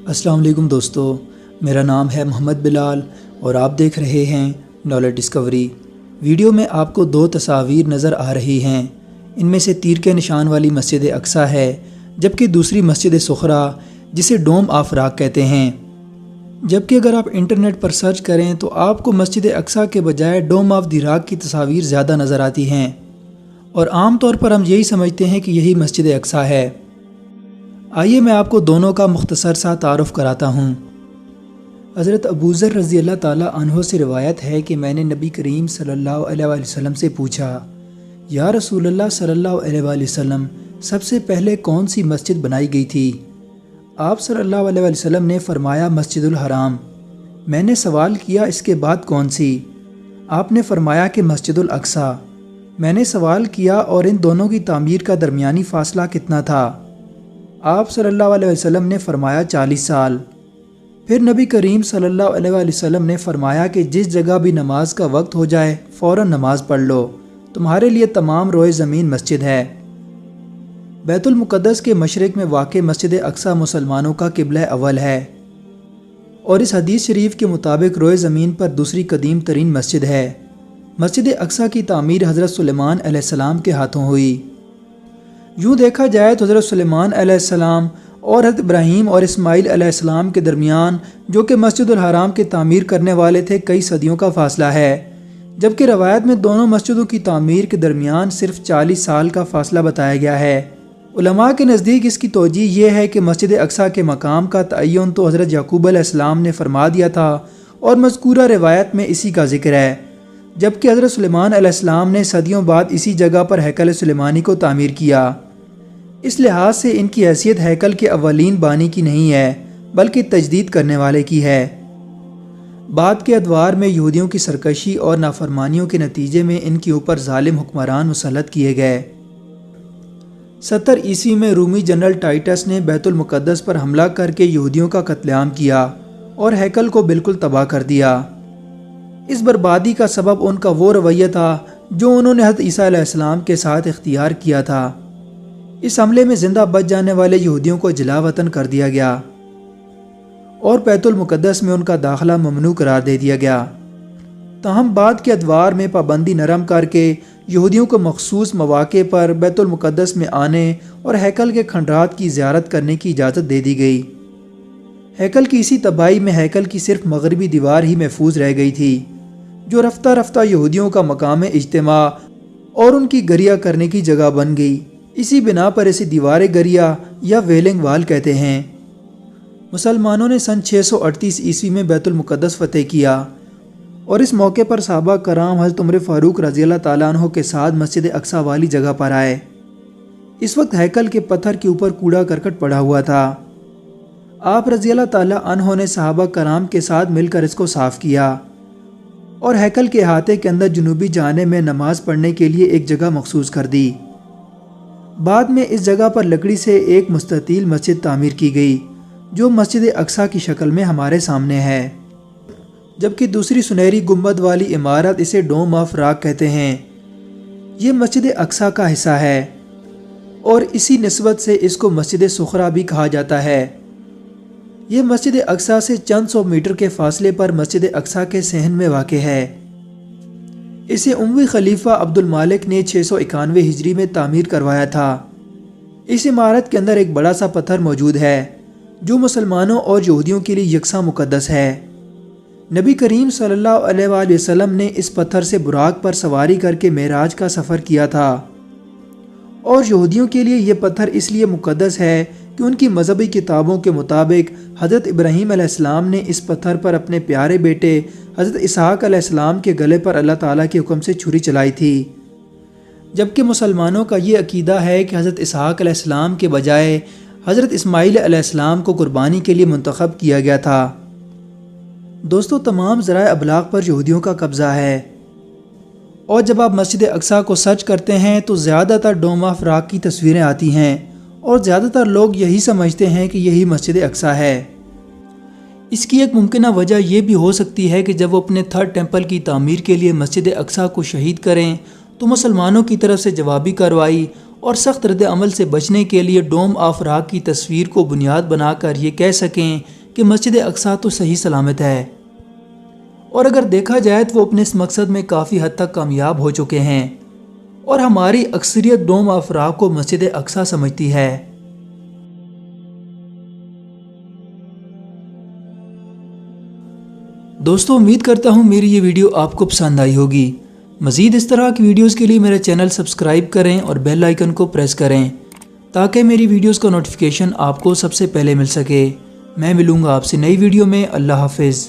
السلام علیکم دوستو، میرا نام ہے محمد بلال اور آپ دیکھ رہے ہیں نالج ڈسکوری۔ ویڈیو میں آپ کو دو تصاویر نظر آ رہی ہیں۔ ان میں سے تیر کے نشان والی مسجد اقصیٰ ہے، جبکہ دوسری مسجد صخرہ جسے ڈوم آف راک کہتے ہیں۔ جبکہ اگر آپ انٹرنیٹ پر سرچ کریں تو آپ کو مسجد اقصیٰ کے بجائے ڈوم آف دی راک کی تصاویر زیادہ نظر آتی ہیں، اور عام طور پر ہم یہی سمجھتے ہیں کہ یہی مسجد اقصیٰ ہے۔ آئیے میں آپ کو دونوں کا مختصر سا تعارف کراتا ہوں۔ حضرت ابو ذر رضی اللہ تعالیٰ عنہ سے روایت ہے کہ میں نے نبی کریم صلی اللہ علیہ وآلہ وسلم سے پوچھا، یا رسول اللہ صلی اللہ علیہ وآلہ وسلم، سب سے پہلے کون سی مسجد بنائی گئی تھی؟ آپ صلی اللہ علیہ وآلہ وسلم نے فرمایا مسجد الحرام۔ میں نے سوال کیا اس کے بعد کون سی؟ آپ نے فرمایا کہ مسجد الاقصیٰ۔ میں نے سوال کیا اور ان دونوں کی تعمیر کا درمیانی فاصلہ کتنا تھا؟ آپ صلی اللہ علیہ وسلم نے فرمایا 40 سال۔ پھر نبی کریم صلی اللہ علیہ وآلہ وسلم نے فرمایا کہ جس جگہ بھی نماز کا وقت ہو جائے فوراً نماز پڑھ لو، تمہارے لیے تمام روئے زمین مسجد ہے۔ بیت المقدس کے مشرق میں واقع مسجد اقصیٰ مسلمانوں کا قبلہ اول ہے، اور اس حدیث شریف کے مطابق روئے زمین پر دوسری قدیم ترین مسجد ہے۔ مسجد اقصیٰ کی تعمیر حضرت سلیمان علیہ السلام کے ہاتھوں ہوئی۔ یوں دیکھا جائے تو حضرت سلیمان علیہ السلام اور حضرت ابراہیم اور اسماعیل علیہ السلام کے درمیان، جو کہ مسجد الحرام کے تعمیر کرنے والے تھے، کئی صدیوں کا فاصلہ ہے، جبکہ روایت میں دونوں مسجدوں کی تعمیر کے درمیان صرف 40 سال کا فاصلہ بتایا گیا ہے۔ علماء کے نزدیک اس کی توجہ یہ ہے کہ مسجد اقصیٰ کے مقام کا تعین تو حضرت یعقوب علیہ السلام نے فرما دیا تھا، اور مذکورہ روایت میں اسی کا ذکر ہے، جبکہ حضرت سلیمان علیہ السلام نے صدیوں بعد اسی جگہ پر ہیکل سلیمانی کو تعمیر کیا۔ اس لحاظ سے ان کی حیثیت ہیکل کے اولین بانی کی نہیں ہے، بلکہ تجدید کرنے والے کی ہے۔ بعد کے ادوار میں یہودیوں کی سرکشی اور نافرمانیوں کے نتیجے میں ان کے اوپر ظالم حکمران مسلط کیے گئے۔ 70 عیسوی میں رومی جنرل ٹائٹس نے بیت المقدس پر حملہ کر کے یہودیوں کا قتل عام کیا اور ہیکل کو بالکل تباہ کر دیا۔ اس بربادی کا سبب ان کا وہ رویہ تھا جو انہوں نے حضرت عیسیٰ علیہ السلام کے ساتھ اختیار کیا تھا۔ اس حملے میں زندہ بچ جانے والے یہودیوں کو جلا وطن کر دیا گیا اور بیت المقدس میں ان کا داخلہ ممنوع قرار دے دیا گیا۔ تاہم بعد کے ادوار میں پابندی نرم کر کے یہودیوں کو مخصوص مواقع پر بیت المقدس میں آنے اور ہیکل کے کھنڈرات کی زیارت کرنے کی اجازت دے دی گئی۔ ہیکل کی اسی تباہی میں ہیکل کی صرف مغربی دیوار ہی محفوظ رہ گئی تھی، جو رفتہ رفتہ یہودیوں کا مقام اجتماع اور ان کی گریہ کرنے کی جگہ بن گئی۔ اسی بنا پر اسے دیوار گریہ یا ویلنگ وال کہتے ہیں۔ مسلمانوں نے سن 638 عیسوی میں بیت المقدس فتح کیا، اور اس موقع پر صحابہ کرام حضرت عمر فاروق رضی اللہ تعالیٰ عنہ کے ساتھ مسجد اقصیٰ والی جگہ پر آئے۔ اس وقت ہیکل کے پتھر کے اوپر کوڑا کرکٹ پڑا ہوا تھا۔ آپ رضی اللہ تعالیٰ عنہ نے صحابہ کرام کے ساتھ مل کر اس کو صاف کیا اور ہیکل کے احاطے کے اندر جنوبی جانب میں نماز پڑھنے کے لیے ایک جگہ مخصوص کر دی۔ بعد میں اس جگہ پر لکڑی سے ایک مستطیل مسجد تعمیر کی گئی، جو مسجد اقصیٰ کی شکل میں ہمارے سامنے ہے، جبکہ دوسری سنہری گنبد والی عمارت اسے ڈوم آف راک کہتے ہیں۔ یہ مسجد اقصیٰ کا حصہ ہے، اور اسی نسبت سے اس کو مسجد صخرہ بھی کہا جاتا ہے۔ یہ مسجد اقصیٰ سے چند سو میٹر کے فاصلے پر مسجد اقصیٰ کے صحن میں واقع ہے۔ اسے اموی خلیفہ عبد المالک نے 691 ہجری میں تعمیر کروایا تھا۔ اس عمارت کے اندر ایک بڑا سا پتھر موجود ہے، جو مسلمانوں اور یہودیوں کے لیے یکساں مقدس ہے۔ نبی کریم صلی اللہ علیہ وآلہ وسلم نے اس پتھر سے براق پر سواری کر کے معراج کا سفر کیا تھا، اور یہودیوں کے لیے یہ پتھر اس لیے مقدس ہے کہ ان کی مذہبی کتابوں کے مطابق حضرت ابراہیم علیہ السلام نے اس پتھر پر اپنے پیارے بیٹے حضرت اسحاق علیہ السلام کے گلے پر اللہ تعالیٰ کے حکم سے چھری چلائی تھی، جبکہ مسلمانوں کا یہ عقیدہ ہے کہ حضرت اسحاق علیہ السلام کے بجائے حضرت اسماعیل علیہ السلام کو قربانی کے لیے منتخب کیا گیا تھا۔ دوستو، تمام ذرائع ابلاغ پر یہودیوں کا قبضہ ہے، اور جب آپ مسجد اقصیٰ کو سرچ کرتے ہیں تو زیادہ تر ڈوم آف راک کی تصویریں آتی ہیں، اور زیادہ تر لوگ یہی سمجھتے ہیں کہ یہی مسجد اقصیٰ ہے۔ اس کی ایک ممکنہ وجہ یہ بھی ہو سکتی ہے کہ جب وہ اپنے تھرڈ ٹیمپل کی تعمیر کے لیے مسجد اقصیٰ کو شہید کریں تو مسلمانوں کی طرف سے جوابی کارروائی اور سخت رد عمل سے بچنے کے لیے ڈوم آف راک کی تصویر کو بنیاد بنا کر یہ کہہ سکیں کہ مسجد اقصی تو صحیح سلامت ہے، اور اگر دیکھا جائے تو وہ اپنے اس مقصد میں کافی حد تک کامیاب ہو چکے ہیں، اور ہماری اکثریت ڈوم افراح کو مسجد اقصی سمجھتی ہے۔ دوستو، امید کرتا ہوں میری یہ ویڈیو آپ کو پسند آئی ہوگی۔ مزید اس طرح کی ویڈیوز کے لیے میرا چینل سبسکرائب کریں اور بیل آئیکن کو پریس کریں تاکہ میری ویڈیوز کا نوٹیفیکیشن آپ کو سب سے پہلے مل سکے۔ میں ملوں گا آپ سے نئی ویڈیو میں۔ اللہ حافظ۔